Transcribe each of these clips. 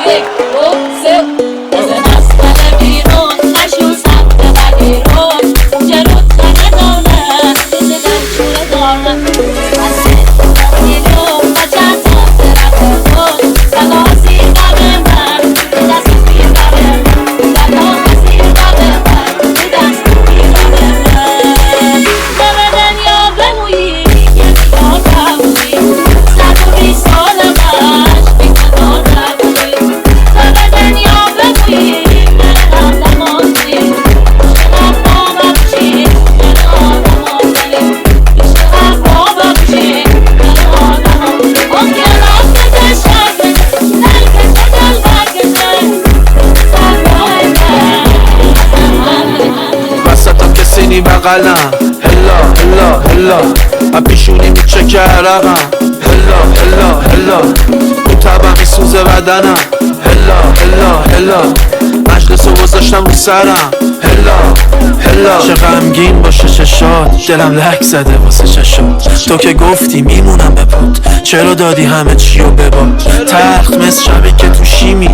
1 2 3 بزن از پل بیرون مشو سمت بگیرون جلوت ندانه بزدن چونه دارم از میلیون و چند تا ترکتون سلازی قبل من دست بیر قبل من دلها بسیر قبل من دست بیر قبل من ببدن یا بمویی یه بیار بمویی 120 سال باش بیمدار نبودی ببدن یا بمویی من آدم آزی چقدر بابا بشی من آدم آزی چقدر بابا بشی من آدم آزی اون که راست تشکر بده نلکشه دل برگشه سرمای من وسطم کسی نی بغلم هلا هلا هلا پیشونی میچکه عرقم هلا هلا هلا اون طبع میسوزه بدنم هلا هلا هلا مجلس رو گذاشتم رو سرم هلا هلا چه غمگین باشه چشات دلم لک زده واسه چشات تو که گفتی میمونم به پات چرا دادی همه چی رو بباد تخت مثل شبی که تو شیمی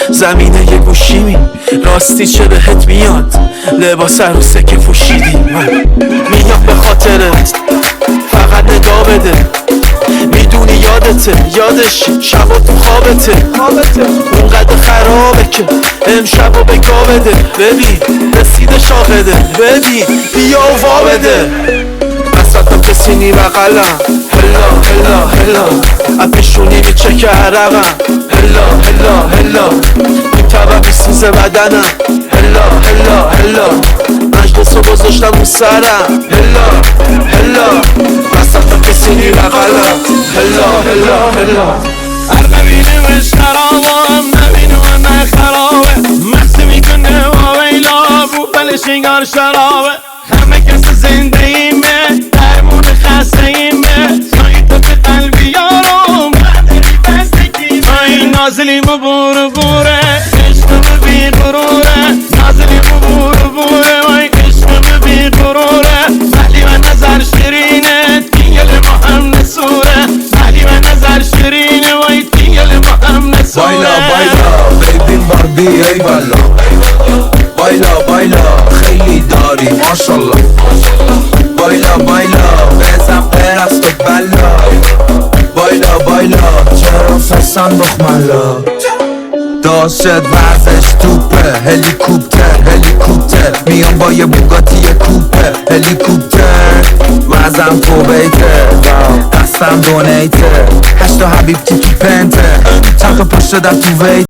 زمینه یه گوشیمی راستی چه بهت میاد لباس عروسه که پوشیدی میام به خاطرت فقط نگاه بده میدونی یادته یادشی شبا تو خوابته اونقدر خرابه که امشبا بگاه بده ببین رسیده شاهده ببین بیا و وا بده وسطم کسی نی بغلم هلا هلا هلا پیشونی میچکه عرقم هلا هلا هلا این طبع میسوزه بدنم هلا هلا هلا مجلس رو گذاشتم رو سرم هلا هلا وسطم کسی نی بغلم هلا هلا هلا ارقبینمش خرابم نبینه و نه خرابه مخصی میکنه و ویلا بو پلشنگار شرابه همه کس زنده ایمه درمون خسته ایمه سایت به قلبی یارم نداری بستگی این نازلیم و بور بوره عشقم بی غروره نازلیم و بور بوره وای عشقم بی غروره ولی من نظر شیرینه دیگل ما هم نسوره ولی من نظر شیرینه وای دیگل ما هم نسوره بایلا بایلا بیبین باربی ای والا بایلا بایلا خیلی داری ماشالله بایلا بایلا بزن پرست و بلا بایلا بایلا چرا فسن بخملا داشت ورزش توپه هلیکوپتر میام با یه بوگاتی کوپه هلیکوپتر وزم کوبیته دستم دونیته 8 حبیب تو پنته چند تا پشت در تو ویت